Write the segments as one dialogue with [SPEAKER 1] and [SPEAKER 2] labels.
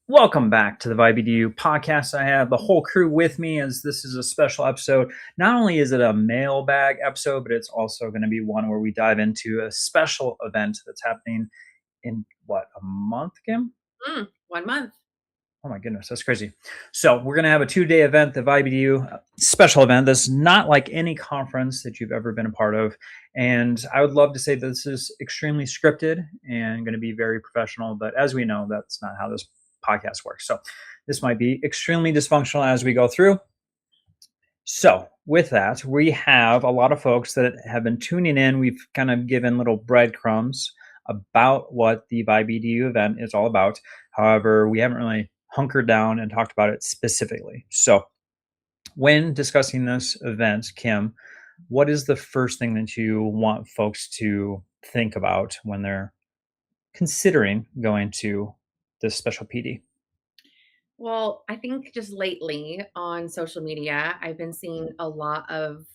[SPEAKER 1] Welcome back to the VIBE Edu podcast. I have the whole crew with me as this is a special episode. Not only is it a mailbag episode, but it's also going to be one where we dive into a special event that's happening in a month, Kim?
[SPEAKER 2] 1 month.
[SPEAKER 1] Oh my goodness, that's crazy. So we're going to have a 2-day event, the VIBE Edu special event that's not like any conference that you've ever been a part of. And I would love to say that this is extremely scripted and going to be very professional, but as we know, that's not how this podcast works. So this might be extremely dysfunctional as we go through. So with that, we have a lot of folks that have been tuning in. We've kind of given little breadcrumbs about what the VIBE Edu event is all about. However, we haven't really hunkered down and talked about it specifically. So when discussing this event, Kim, what is the first thing that you want folks to think about when they're considering going to this special PD?
[SPEAKER 2] Well, I think just lately on social media, I've been seeing a lot of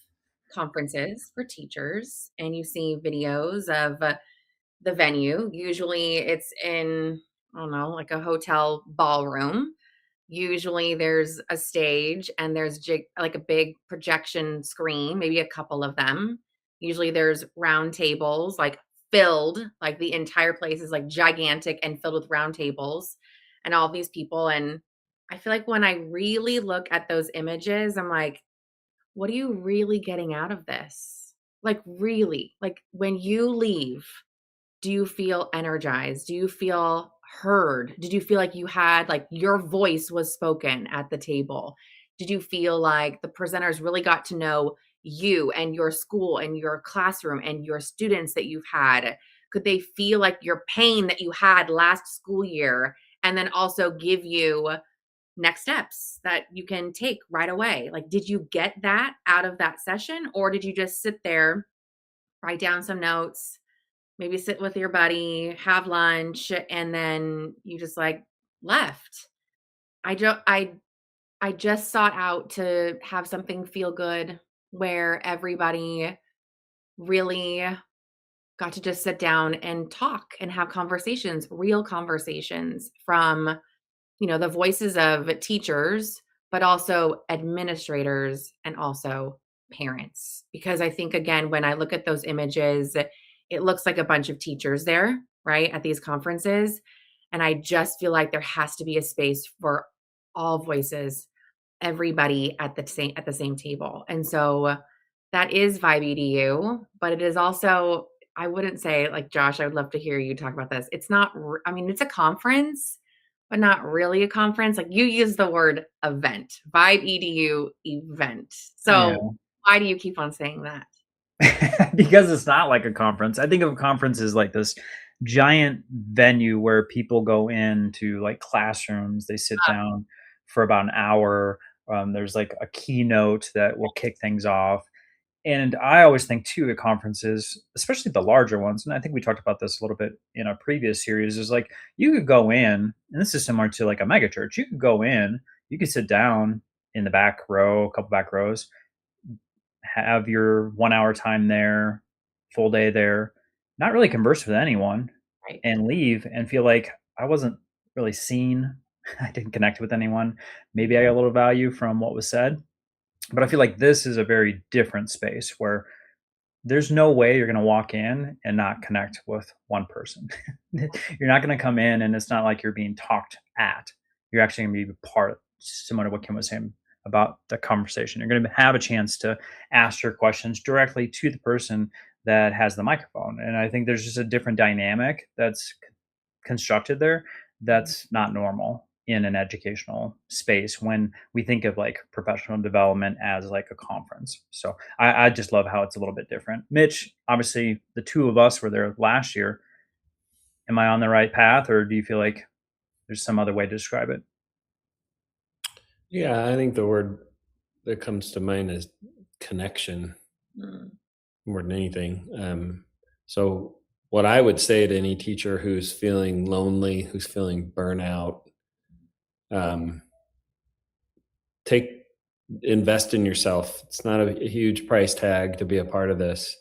[SPEAKER 2] conferences for teachers, and you see videos of the venue. Usually it's in, I don't know, like a hotel ballroom. Usually there's a stage and there's like a big projection screen, maybe a couple of them. Usually there's round tables, like filled, like the entire place is like gigantic and filled with round tables and all these people. And I feel like when I really look at those images, I'm like, what are you really getting out of this? Like, really? Like, when you leave, do you feel energized? Do you feel heard? Did you feel like you had, like, your voice was spoken at the table? Did you feel like the presenters really got to know you and your school and your classroom and your students that you've had? Could they feel like your pain that you had last school year and then also give you next steps that you can take right away? Like, did you get that out of that session, or did you just sit there, write down some notes, maybe sit with your buddy, have lunch, and then you just like left? I just sought out to have something feel good where everybody really got to just sit down and talk and have conversations, real conversations from, the voices of teachers, but also administrators and also parents. Because I think, again, when I look at those images, it looks like a bunch of teachers there, right, at these conferences. And I just feel like there has to be a space for all voices, everybody at the same table. And so that is VIBE Edu, but it is also, I wouldn't say, like, Josh, I would love to hear you talk about this. It's not, I mean, it's a conference, but not really a conference. Like, you use the word event, VIBE Edu event. So why do you keep on saying that?
[SPEAKER 1] Because it's not like a conference. I think of a conference as like this giant venue where people go into like classrooms. They sit down for about an hour. There's like a keynote that will kick things off. And I always think too at conferences, especially the larger ones, and I think we talked about this a little bit in a previous series, is like you could go in, and this is similar to like a mega church. You could go in, you could sit down in the back row, a couple back rows, have your 1 hour time there, full day there, not really converse with anyone,
[SPEAKER 2] Right.
[SPEAKER 1] and leave and feel like I wasn't really seen. I didn't connect with anyone. Maybe I got a little value from what was said. But I feel like this is a very different space where there's no way you're going to walk in and not connect with one person. You're not going to come in and it's not like you're being talked at. You're actually going to be part, similar to what Kim was saying about the conversation. You're going to have a chance to ask your questions directly to the person that has the microphone. And I think there's just a different dynamic that's constructed there that's not normal in an educational space when we think of like professional development as like a conference. So I just love how it's a little bit different. Mitch, obviously the two of us were there last year. Am I on the right path, or do you feel like there's some other way to describe it?
[SPEAKER 3] Yeah, I think the word that comes to mind is connection more than anything. So what I would say to any teacher who's feeling lonely, who's feeling burnout, take invest in yourself. It's not a huge price tag to be a part of this.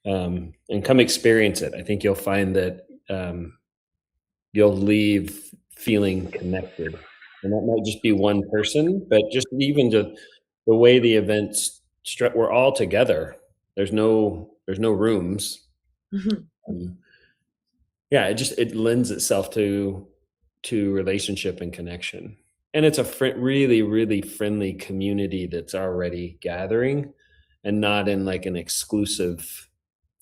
[SPEAKER 3] And come experience it. I think you'll find that you'll leave feeling connected. And that might just be one person, but just even the way the events, we're all together. There's no rooms. Yeah, it lends itself to relationship and connection. And it's a really, really friendly community that's already gathering, and not in like an exclusive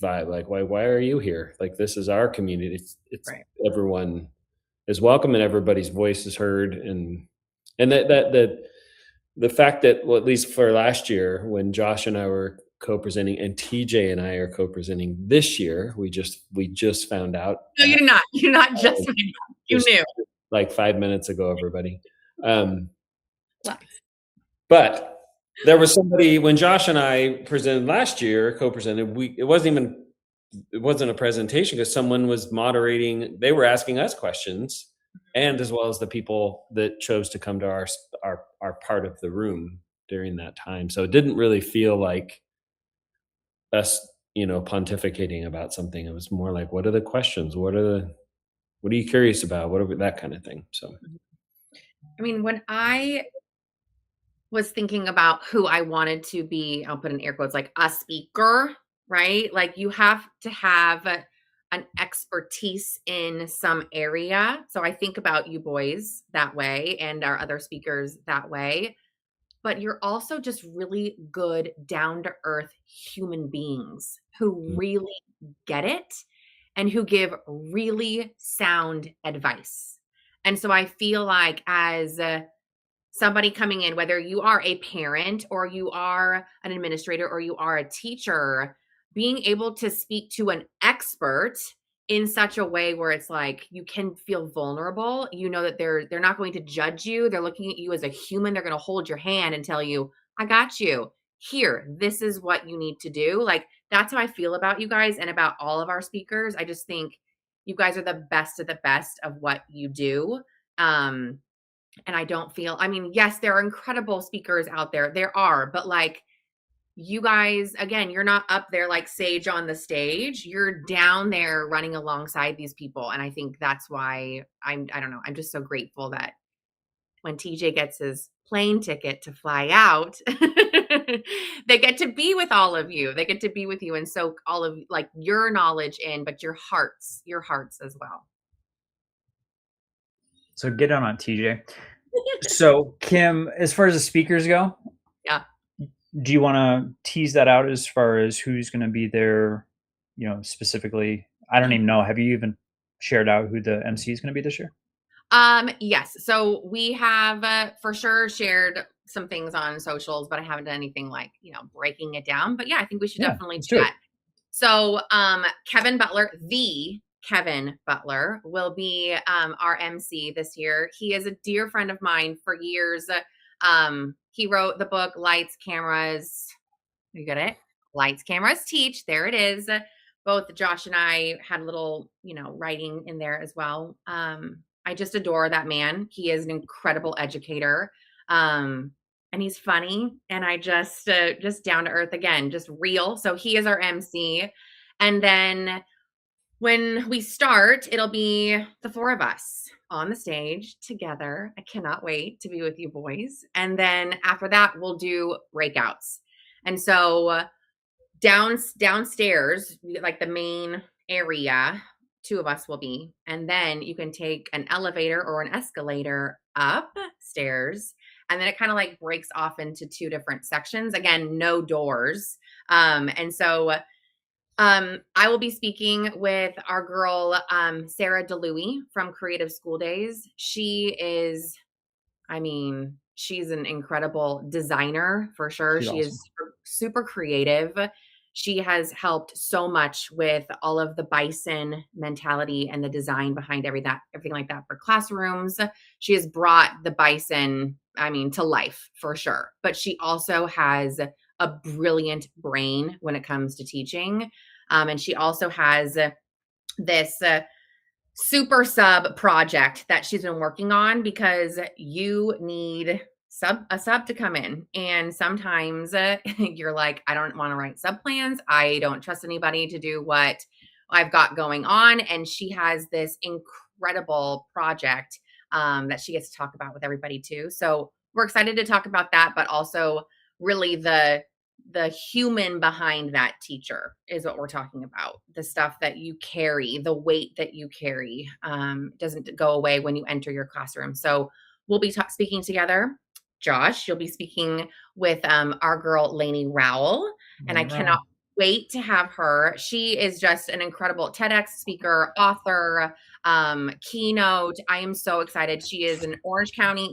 [SPEAKER 3] vibe. Like, why are you here? Like, this is our community. It's
[SPEAKER 2] Right.
[SPEAKER 3] Everyone is welcome and everybody's voice is heard. And the fact that, well, at least for last year, when Josh and I were co-presenting, and TJ and I are co-presenting this year, we just found out.
[SPEAKER 2] No, you did not. You're not just finding out. You knew.
[SPEAKER 3] Like 5 minutes ago, everybody. But there was somebody, when Josh and I presented last year, co-presented, it wasn't a presentation, because someone was moderating. They were asking us questions, and as well as the people that chose to come to our part of the room during that time. So it didn't really feel like us, pontificating about something. It was more like, what are the questions? What are you curious about? What are that kind of thing? So,
[SPEAKER 2] I mean, when I was thinking about who I wanted to be, I'll put in air quotes, like a speaker, right? Like, you have to have an expertise in some area. So I think about you boys that way, and our other speakers that way. But you're also just really good, down to earth human beings who really get it and who give really sound advice. And so I feel like, as somebody coming in, whether you are a parent or you are an administrator or you are a teacher, being able to speak to an expert in such a way where it's like you can feel vulnerable, that they're not going to judge you. They're looking at you as a human. They're going to hold your hand and tell you, I got you. Here, this is what you need to do. Like, that's how I feel about you guys and about all of our speakers. I just think you guys are the best of the best of what you do. And I don't feel, I mean, yes, there are incredible speakers out there. There are, but like, you guys, again, you're not up there like Sage on the stage. You're down there running alongside these people. And I think that's why I don't know, I'm just so grateful that when TJ gets his plane ticket to fly out, they get to be with all of you. They get to be with you and soak all of like your knowledge in, but your hearts as well.
[SPEAKER 1] So get on TJ. So Kim, as far as the speakers go,
[SPEAKER 2] yeah,
[SPEAKER 1] do you want to tease that out as far as who's going to be there? Specifically, I don't even know. Have you even shared out who the MC is going to be this year?
[SPEAKER 2] Yes. So we have for sure shared some things on socials, but I haven't done anything like, breaking it down. But yeah, I think we should definitely do that. So Kevin Butler will be our MC this year. He is a dear friend of mine for years. He wrote the book Lights, Cameras. You got it? Lights, Cameras, Teach. There it is. Both Josh and I had a little, writing in there as well. I just adore that man. He is an incredible educator. And he's funny. And I just down to earth, again, just real. So he is our MC. And then when we start, it'll be the four of us on the stage together. I cannot wait to be with you boys. And then after that, we'll do breakouts. And so downstairs, like the main area, two of us will be. And then you can take an elevator or an escalator upstairs. And then it kind of like breaks off into two different sections. Again, no doors. And so I will be speaking with our girl, Sarah DeLuey from Creative School Days. She is, she's an incredible designer for sure. She is super creative. She has helped so much with all of the bison mentality and the design behind everything like that for classrooms. She has brought the bison, to life for sure. But she also has a brilliant brain when it comes to teaching. And she also has this super sub project that she's been working on, because you need a sub to come in. And sometimes you're like, I don't want to write sub plans. I don't trust anybody to do what I've got going on. And she has this incredible project that she gets to talk about with everybody too. So we're excited to talk about that, but also really the human behind that teacher is what we're talking about. The stuff that you carry, the weight that you carry, doesn't go away when you enter your classroom. So we'll be speaking together. Josh, you'll be speaking with our girl Lainey Rowell, and I cannot wait to have her. She is just an incredible TEDx speaker, author, keynote. I am so excited. She is an Orange County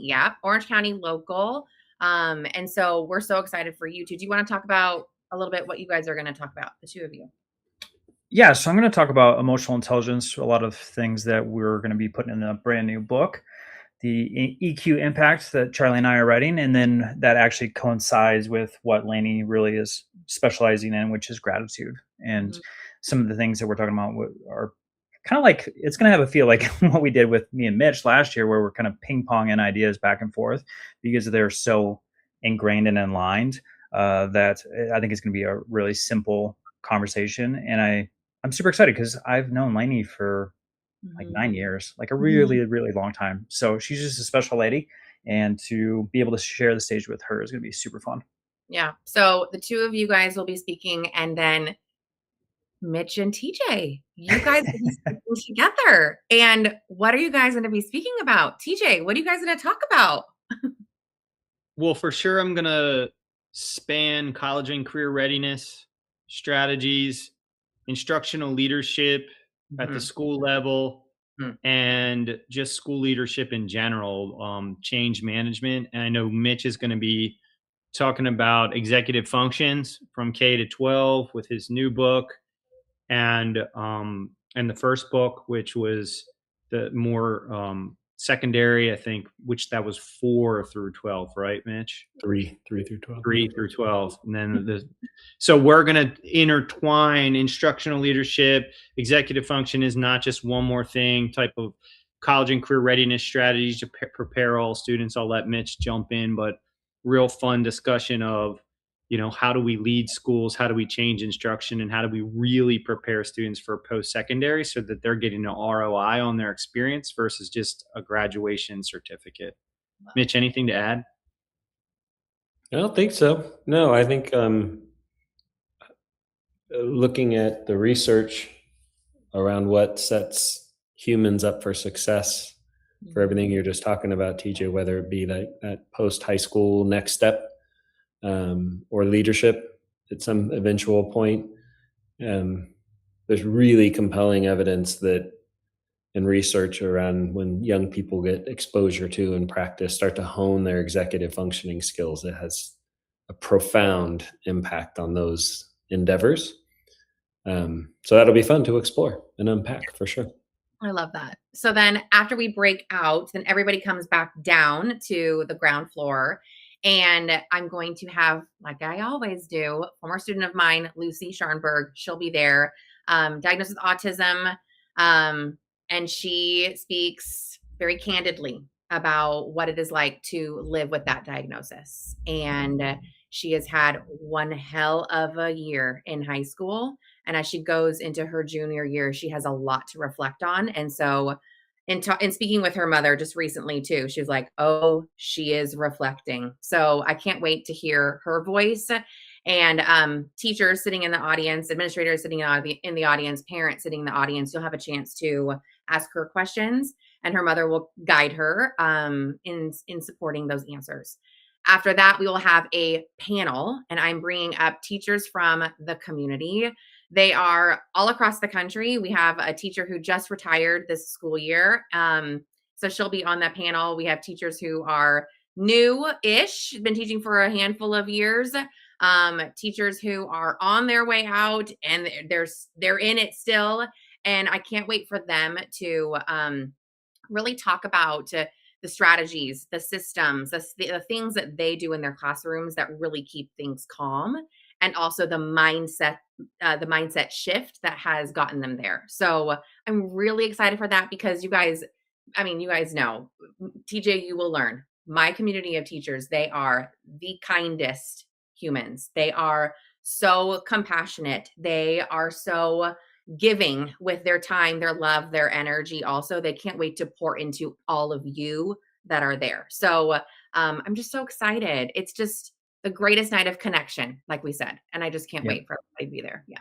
[SPEAKER 2] local. And so we're so excited for you too. Do you want to talk about a little bit what you guys are going to talk about, the two of you?
[SPEAKER 1] Yeah, so I'm going to talk about emotional intelligence, a lot of things that we're going to be putting in a brand new book, the EQ impact that Charlie and I are writing, and then that actually coincides with what Lainey really is specializing in, which is gratitude. And some of the things that we're talking about are kind of like, it's going to have a feel like what we did with me and Mitch last year, where we're kind of ping-ponging ideas back and forth because they're so ingrained and aligned that I think it's going to be a really simple conversation. And I'm super excited because I've known Lainey for like 9 years, like a really, really long time. So she's just a special lady. And to be able to share the stage with her is going to be super fun.
[SPEAKER 2] Yeah. So the two of you guys will be speaking, and then Mitch and TJ, you guys will be speaking together. And what are you guys going to be speaking about? TJ, what are you guys going to talk about?
[SPEAKER 4] Well, for sure, I'm going to span college and career readiness, strategies, instructional leadership at the school level, and just school leadership in general, change management. And I know Mitch is going to be talking about executive functions from K to 12 with his new book, and the first book, which was the more secondary, I think, which that was 4 through 12, right, Mitch?
[SPEAKER 3] 3 through 12.
[SPEAKER 4] 3 through 12. And then so we're going to intertwine instructional leadership. Executive function is not just one more thing type of college and career readiness strategies to prepare all students. I'll let Mitch jump in, but real fun discussion of, how do we lead schools? How do we change instruction? And how do we really prepare students for post-secondary so that they're getting an ROI on their experience versus just a graduation certificate? Mitch, anything to add?
[SPEAKER 3] I don't think so. No, I think looking at the research around what sets humans up for success for everything you're just talking about, TJ, whether it be that post-high school next step, or leadership at some eventual point. There's really compelling evidence that in research around when young people get exposure to and practice, start to hone their executive functioning skills, it has a profound impact on those endeavors. So that'll be fun to explore and unpack for sure.
[SPEAKER 2] I love that. So then after we break out, then everybody comes back down to the ground floor. And I'm going to have, like I always do, former student of mine, Lucy Scharnberg. She'll be there, diagnosed with autism. And she speaks very candidly about what it is like to live with that diagnosis. And she has had one hell of a year in high school. And as she goes into her junior year, she has a lot to reflect on. And so in speaking with her mother just recently too, she was like, oh, she is reflecting. So I can't wait to hear her voice. And teachers sitting in the audience, administrators sitting in the audience, parents sitting in the audience, you'll have a chance to ask her questions, and her mother will guide her in supporting those answers. After that, we will have a panel, and I'm bringing up teachers from the community. They are all across the country. We have a teacher who just retired this school year. So she'll be on that panel. We have teachers who are new-ish, been teaching for a handful of years. Teachers who are on their way out and they're in it still. And I can't wait for them to really talk about the strategies, the systems, the things that they do in their classrooms that really keep things calm, and also the mindset shift that has gotten them there. So I'm really excited for that because you guys know, TJ, you will learn. my community of teachers, they are the kindest humans. They are so compassionate. They are so giving with their time, their love, their energy. Also, they can't wait to pour into all of you that are there. So I'm just so excited. It's just the greatest night of connection, like we said. And I just can't
[SPEAKER 1] Yep.
[SPEAKER 2] wait for everybody to be there. Yeah.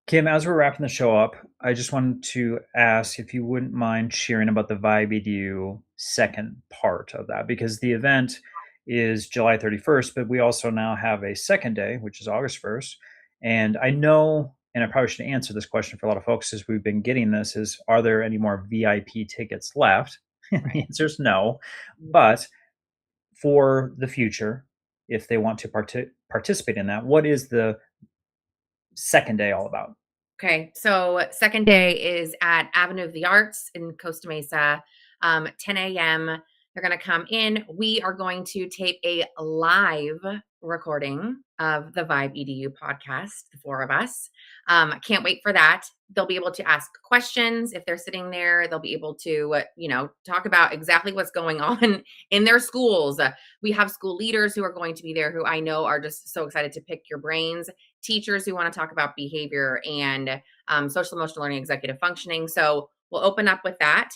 [SPEAKER 1] Kim, as we're wrapping the show up, I just wanted to ask if you wouldn't mind sharing about the VIBE Edu second part of that, because the event is July 31st, but we also now have a second day, which is August 1st. And I know, and I probably should answer this question for a lot of folks as we've been getting this, is are there any more VIP tickets left? And the answer is no. But for the future, if they want to participate in that, what is the second day all about?
[SPEAKER 2] Okay, so second day is at Avenue of the Arts in Costa Mesa, 10 a.m. They're going to come in. We are going to tape a live recording of the VIBE EDU podcast, the four of us. I can't wait for that. They'll be able to ask questions if they're sitting there. They'll be able to, talk about exactly what's going on in their schools. We have school leaders who are going to be there who I know are just so excited to pick your brains. Teachers who want to talk about behavior and social emotional learning, executive functioning. So we'll open up with that.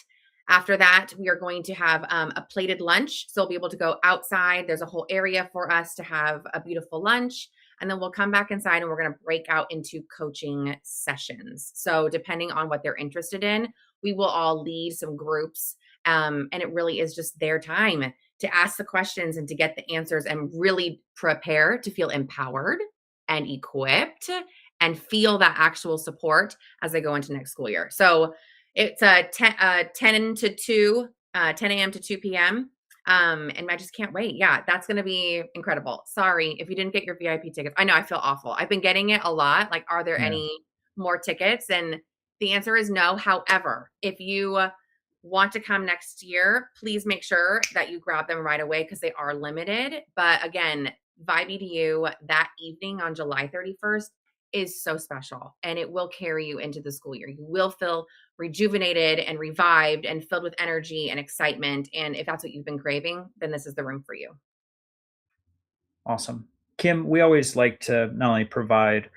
[SPEAKER 2] After that, we are going to have a plated lunch. So we'll be able to go outside. There's a whole area for us to have a beautiful lunch. And then we'll come back inside and we're going to break out into coaching sessions. So depending on what they're interested in, we will all lead some groups. And it really is just their time to ask the questions and to get the answers and really prepare to feel empowered and equipped and feel that actual support as they go into next school year. So it's 10 to 2, 10 a.m. to 2 p.m. And I just can't wait. Yeah, that's going to be incredible. Sorry if you didn't get your VIP tickets. I know I feel awful. I've been getting it a lot. Like, are there any more tickets? And the answer is no. However, if you want to come next year, please make sure that you grab them right away because they are limited. But again, VIBE Edu that evening on July 31st is so special and it will carry you into the school year. You will feel rejuvenated and revived and filled with energy and excitement. And if that's what you've been craving, then this is the room for you.
[SPEAKER 1] Awesome. Kim, we always like to not only provide,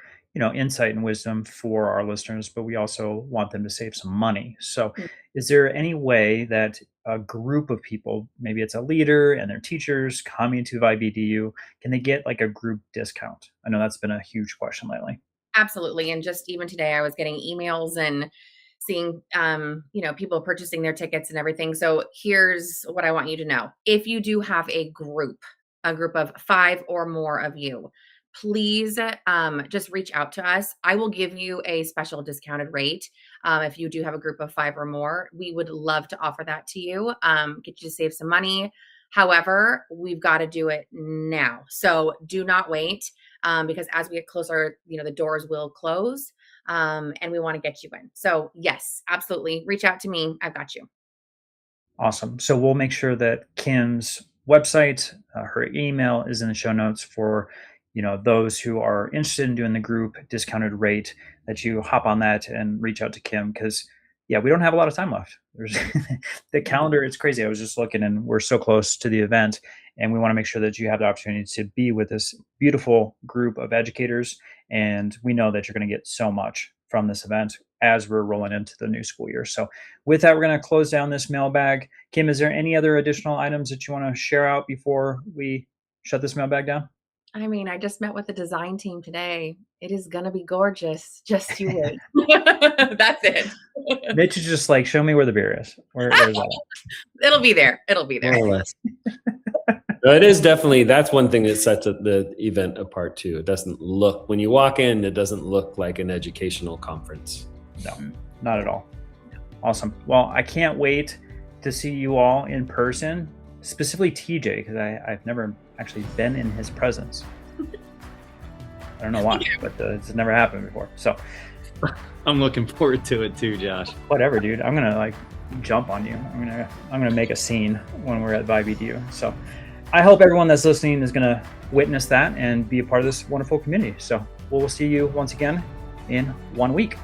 [SPEAKER 1] insight and wisdom for our listeners, but we also want them to save some money. So is there any way that a group of people, maybe it's a leader and their teachers coming to VIBE Edu, can they get like a group discount? I know that's been a huge question lately.
[SPEAKER 2] Absolutely. And just even today, I was getting emails and seeing, people purchasing their tickets and everything. So here's what I want you to know. If you do have a group of 5 or more of you, please just reach out to us. I will give you a special discounted rate. If you do have a group of 5 or more, we would love to offer that to you, get you to save some money. However, we've got to do it now. So do not wait because as we get closer, the doors will close and we want to get you in. So yes, absolutely. Reach out to me. I've got you.
[SPEAKER 1] Awesome. So we'll make sure that Kim's website, her email is in the show notes for those who are interested in doing the group discounted rate, that you hop on that and reach out to Kim because we don't have a lot of time left. There's the calendar, it's crazy. I was just looking and we're so close to the event and we want to make sure that you have the opportunity to be with this beautiful group of educators. And we know that you're going to get so much from this event as we're rolling into the new school year. So with that, we're going to close down this mailbag. Kim, is there any other additional items that you want to share out before we shut this mailbag down?
[SPEAKER 2] I mean, I just met with the design team today. It is going to be gorgeous. Just you wait. That's it.
[SPEAKER 1] Mitch is just like, show me where the beer is. Where is that?
[SPEAKER 2] It'll be there. It'll be there.
[SPEAKER 3] More or less. It is definitely, that's one thing that sets the event apart too. It doesn't look, when you walk in, it doesn't look like an educational conference.
[SPEAKER 1] No, not at all. Awesome. Well, I can't wait to see you all in person, specifically TJ, because I've never actually been in his presence. I don't know why, but it's never happened before. So
[SPEAKER 4] I'm looking forward to it too, Josh.
[SPEAKER 1] Whatever, dude. I'm gonna jump on you. I'm gonna make a scene when we're at VIBE Edu. So I hope everyone that's listening is gonna witness that and be a part of this wonderful community. So we'll see you once again in 1 week.